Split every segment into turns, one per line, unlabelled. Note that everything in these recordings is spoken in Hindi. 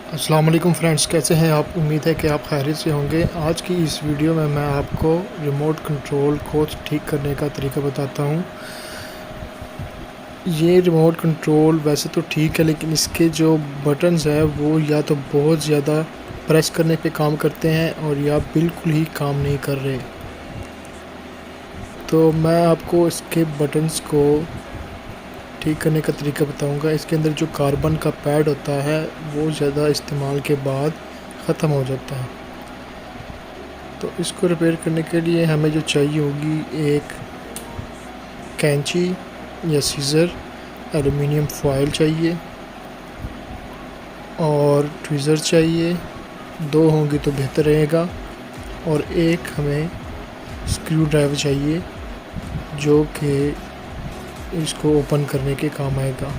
अस्सलाम वालेकुम फ्रेंड्स, कैसे हैं आप। उम्मीद है कि आप खैरियत से होंगे। आज की इस वीडियो में मैं आपको रिमोट कंट्रोल को ठीक करने का तरीका बताता हूं। ये रिमोट कंट्रोल वैसे तो ठीक है, लेकिन इसके जो बटन्स हैं वो या तो बहुत ज़्यादा प्रेस करने पे काम करते हैं और या बिल्कुल ही काम नहीं कर रहे। तो मैं आपको इसके बटन्स को ठीक करने का तरीका बताऊंगा। इसके अंदर जो कार्बन का पैड होता है वो ज़्यादा इस्तेमाल के बाद ख़त्म हो जाता है। तो इसको रिपेयर करने के लिए हमें जो चाहिए होगी एक कैंची या सीज़र, एलुमिनियम फॉयल चाहिए और ट्विज़र चाहिए। 2 होंगी तो बेहतर रहेगा। और एक हमें स्क्रू ड्राइवर चाहिए जो कि इसको ओपन करने के काम आएगा।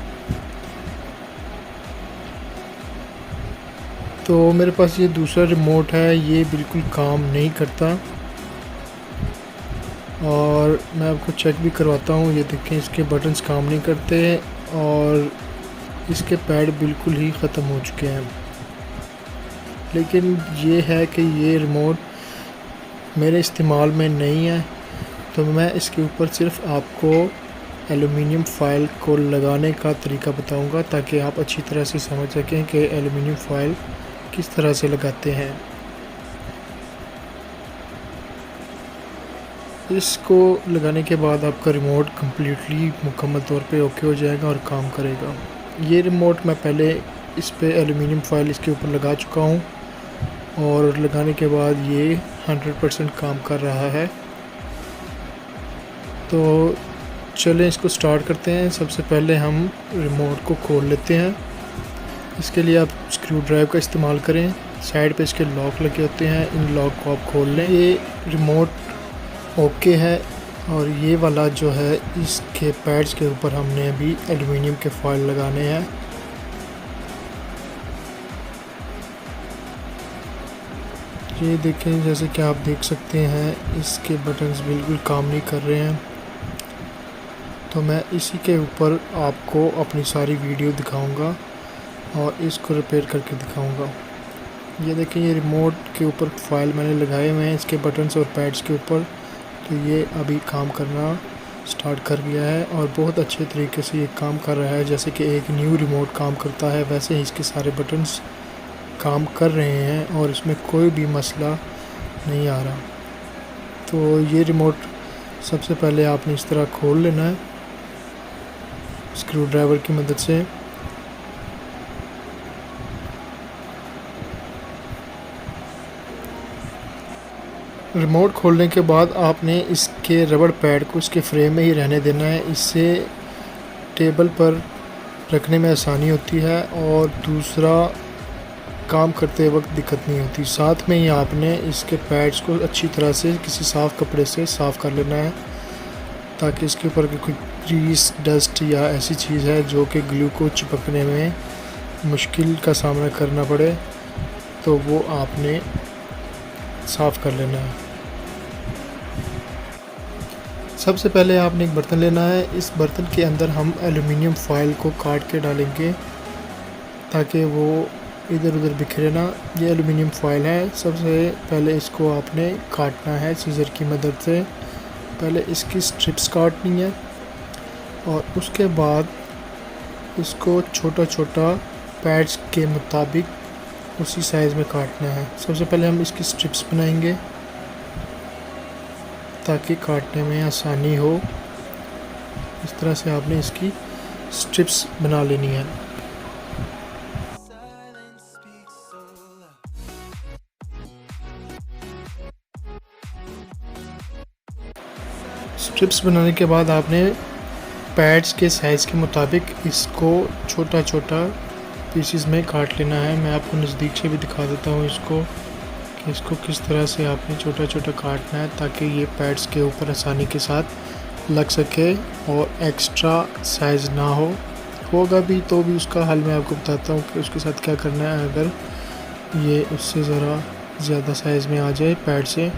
तो मेरे पास ये दूसरा रिमोट है, ये बिल्कुल काम नहीं करता और मैं आपको चेक भी करवाता हूँ। ये देखें, इसके बटन्स काम नहीं करते और इसके पैड बिल्कुल ही ख़त्म हो चुके हैं। लेकिन ये है कि ये रिमोट मेरे इस्तेमाल में नहीं है, तो मैं इसके ऊपर सिर्फ आपको एलुमिनियम फॉयल को लगाने का तरीका बताऊंगा ताकि आप अच्छी तरह से समझ सकें कि एलुमिनियम फॉयल किस तरह से लगाते हैं। इसको लगाने के बाद आपका रिमोट कम्प्लीटली मुकम्मल तौर पे ओके हो जाएगा और काम करेगा। ये रिमोट मैं पहले इस पे एलुमिनियम फॉयल इसके ऊपर लगा चुका हूँ और लगाने के बाद ये 100% काम कर रहा है। तो चलें इसको स्टार्ट करते हैं। सबसे पहले हम रिमोट को खोल लेते हैं। इसके लिए आप स्क्रू ड्राइव का इस्तेमाल करें। साइड पे इसके लॉक लगे होते हैं, इन लॉक को आप खोल लें। ये रिमोट ओके है और ये वाला जो है इसके पैड्स के ऊपर हमने अभी एलुमिनियम के फॉयल लगाने हैं। ये देखें, जैसे कि आप देख सकते हैं इसके बटन्स बिल्कुल काम नहीं कर रहे हैं। तो मैं इसी के ऊपर आपको अपनी सारी वीडियो दिखाऊंगा और इसको रिपेयर करके दिखाऊंगा। ये देखें, ये रिमोट के ऊपर फाइल मैंने लगाए हुए हैं इसके बटन्स और पैड्स के ऊपर। तो ये अभी काम करना स्टार्ट कर गया है और बहुत अच्छे तरीके से ये काम कर रहा है। जैसे कि एक न्यू रिमोट काम करता है वैसे ही इसके सारे बटन्स काम कर रहे हैं और इसमें कोई भी मसला नहीं आ रहा। तो ये रिमोट सबसे पहले आपने इस तरह खोल लेना है स्क्रू ड्राइवर की मदद से। रिमोट खोलने के बाद आपने इसके रबड़ पैड को इसके फ्रेम में ही रहने देना है। इससे टेबल पर रखने में आसानी होती है और दूसरा काम करते वक्त दिक्कत नहीं होती। साथ में ही आपने इसके पैड्स को अच्छी तरह से किसी साफ़ कपड़े से साफ़ कर लेना है ताकि इसके ऊपर कोई ग्रीस, डस्ट या ऐसी चीज़ है जो कि ग्लू को चिपकने में मुश्किल का सामना करना पड़े, तो वो आपने साफ़ कर लेना है। सबसे पहले आपने एक बर्तन लेना है। इस बर्तन के अंदर हम एलुमिनियम फॉयल को काट के डालेंगे ताकि वो इधर उधर बिखरे ना। ये एलुमिनियम फॉयल है। सबसे पहले इसको आपने काटना है सीज़र की मदद से। पहले इसकी स्ट्रिप्स काटनी है और उसके बाद इसको छोटा छोटा पैड्स के मुताबिक उसी साइज़ में काटना है। सबसे पहले हम इसकी स्ट्रिप्स बनाएंगे ताकि काटने में आसानी हो। इस तरह से आपने इसकी स्ट्रिप्स बना लेनी है। स्ट्रिप्स बनाने के बाद आपने पैड्स के साइज़ के मुताबिक इसको छोटा छोटा पीसेस में काट लेना है। मैं आपको नज़दीक से भी दिखा देता हूँ इसको कि इसको किस तरह से आपने छोटा छोटा काटना है ताकि ये पैड्स के ऊपर आसानी के साथ लग सके और एक्स्ट्रा साइज़ ना होगा भी तो भी उसका हल मैं आपको बताता हूँ कि उसके साथ क्या करना है अगर ये उससे ज़रा ज़्यादा साइज़ में आ जाए पैड से।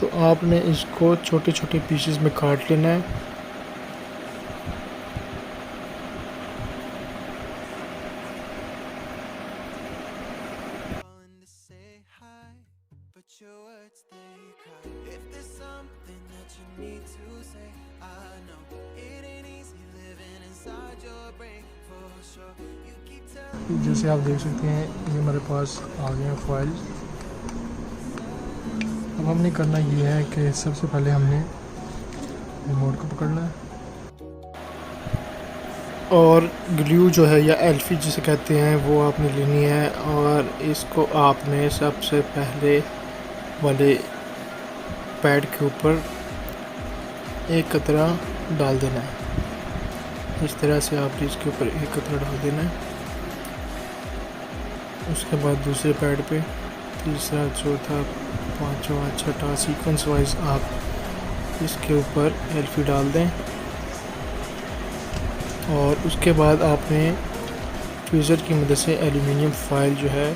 तो आपने इसको छोटे छोटे पीसेस में काट लेना है।
If there's something that you need to say, I know it ain't easy living inside your brain for sure. You keep telling
जैसे आप देख सकते हैं ये हमारे पास आ गए हैं फाइल्स। अब हमने करना ये है कि सबसे पहले हमने रिमोट को पकड़ना है और ग्लू जो है या एल्फी जिसे कहते हैं वो आपने लेनी है, और इसको आपने सबसे पहले वाले पैड के ऊपर एक कतरा डाल देना है। इस तरह से आपने इसके ऊपर एक कतरा डाल देना है। उसके बाद दूसरे पैड पे तीसरा, चौथा, पांचवा, छठा सीक्वेंस वाइज आप इसके ऊपर एल्फी डाल दें। और उसके बाद आपने ट्वीज़र की मदद से एल्युमिनियम फाइल जो है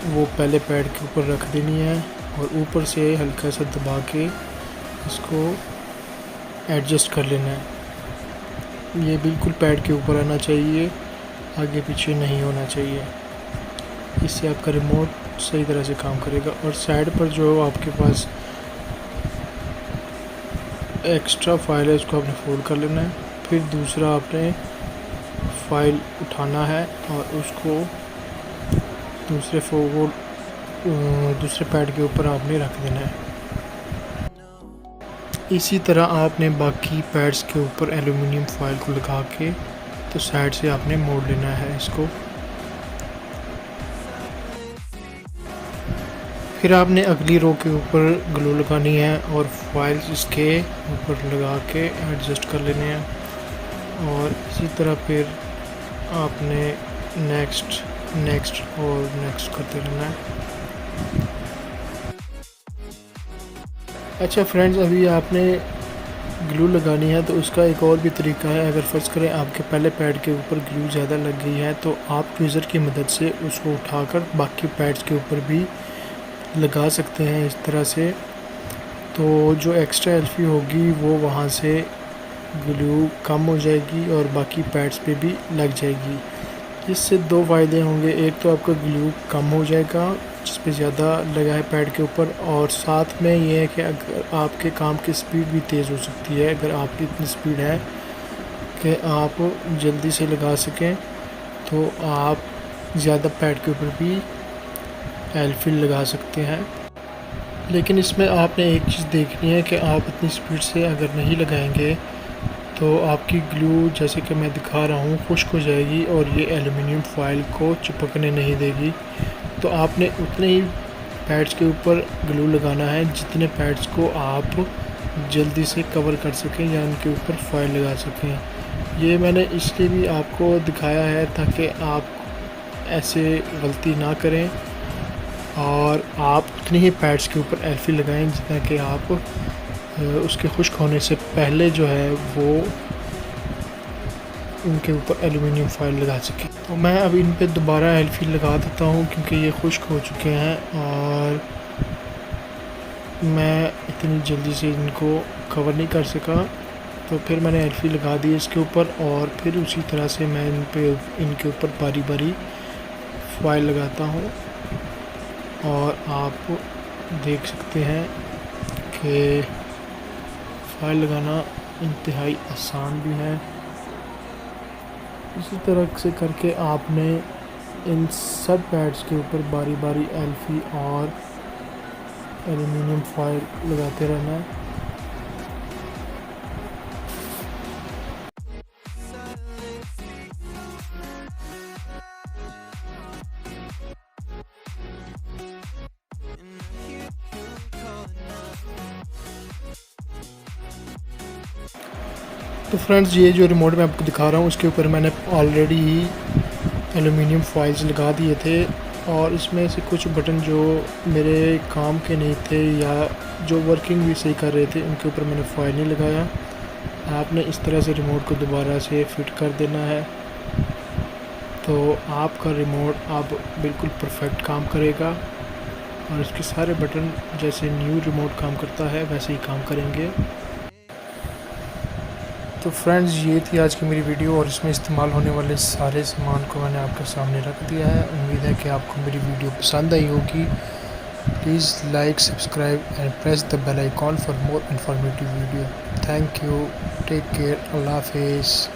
वो पहले पैड के ऊपर रख देनी है और ऊपर से हल्का सा दबा के इसको एडजस्ट कर लेना है। ये बिल्कुल पैड के ऊपर आना चाहिए, आगे पीछे नहीं होना चाहिए। इससे आपका रिमोट सही तरह से काम करेगा। और साइड पर जो आपके पास एक्स्ट्रा फाइल है उसको आपने फोल्ड कर लेना है। फिर दूसरा आपने फाइल उठाना है और उसको दूसरे पैड के ऊपर आपने रख देना है। इसी तरह आपने बाकी पैड्स के ऊपर एल्युमिनियम फाइल को लगा के तो साइड से आपने मोड़ लेना है इसको। फिर आपने अगली रो के ऊपर ग्लू लगानी है और फाइल्स इसके ऊपर लगा के एडजस्ट कर लेने हैं। और इसी तरह फिर आपने नेक्स्ट और नेक्स्ट करते रहना है। अच्छा फ्रेंड्स, अभी आपने ग्लू लगानी है तो उसका एक और भी तरीका है। अगर फ़र्ज़ करें आपके पहले पैड के ऊपर ग्लू ज़्यादा लग गई है तो आप ट्वीज़र की मदद से उसको उठाकर बाकी पैड्स के ऊपर भी लगा सकते हैं इस तरह से। तो जो एक्स्ट्रा एल्फी होगी वो वहाँ से ग्लू कम हो जाएगी और बाकी पैड्स पे भी लग जाएगी। इससे दो फ़ायदे होंगे। एक तो आपका ग्लू कम हो जाएगा जिस पे ज़्यादा लगा है पैड के ऊपर, और साथ में ये है कि अगर आपके काम की स्पीड भी तेज़ हो सकती है। अगर आपकी इतनी स्पीड है कि आप जल्दी से लगा सकें तो आप ज़्यादा पैड के ऊपर भी एल्फी लगा सकते हैं। लेकिन इसमें आपने एक चीज़ देखनी है कि आप इतनी स्पीड से अगर नहीं लगाएंगे तो आपकी ग्लू जैसे कि मैं दिखा रहा हूँ खुश्क हो जाएगी और ये एल्युमिनियम फाइल को चिपकने नहीं देगी। तो आपने उतने ही पैड्स के ऊपर ग्लू लगाना है जितने पैड्स को आप जल्दी से कवर कर सकें या उनके ऊपर फाइल लगा सकें। ये मैंने इसलिए भी आपको दिखाया है ताकि आप ऐसे गलती ना करें और आप उतने ही पैड्स के ऊपर एल्फी लगाएं जितना कि आप उसके खुश्क होने से पहले जो है वो उनके ऊपर एल्युमिनियम फाइल लगा सके। तो मैं अब इन पे दोबारा एल्फी लगा देता हूँ क्योंकि ये खुश्क हो चुके हैं और मैं इतनी जल्दी से इनको कवर नहीं कर सका। तो फिर मैंने एल्फी लगा दी इसके ऊपर और फिर उसी तरह से मैं इनके ऊपर बारी बारी फाइल लगाता हूँ। और आप देख सकते हैं कि फाइल लगाना इंतहाई आसान भी है। इसी तरह से करके आपने इन सब पैड्स के ऊपर बारी बारी एल्फी और एल्युमिनियम फाइल लगाते रहना है। तो फ्रेंड्स, ये जो रिमोट मैं आपको दिखा रहा हूँ उसके ऊपर मैंने ऑलरेडी ही एल्युमिनियम फाइल्स लगा दिए थे और इसमें से कुछ बटन जो मेरे काम के नहीं थे या जो वर्किंग भी सही कर रहे थे उनके ऊपर मैंने फाइल नहीं लगाया। आपने इस तरह से रिमोट को दोबारा से फिट कर देना है तो आपका रिमोट अब बिल्कुल परफेक्ट काम करेगा और इसके सारे बटन जैसे न्यू रिमोट काम करता है वैसे ही काम करेंगे। तो फ्रेंड्स, ये थी आज की मेरी वीडियो और इसमें इस्तेमाल होने वाले सारे सामान को मैंने आपके सामने रख दिया है। उम्मीद है कि आपको मेरी वीडियो पसंद आई होगी। Please like, subscribe and press the bell icon for more informative video. Thank you. Take care. Allah Hafiz.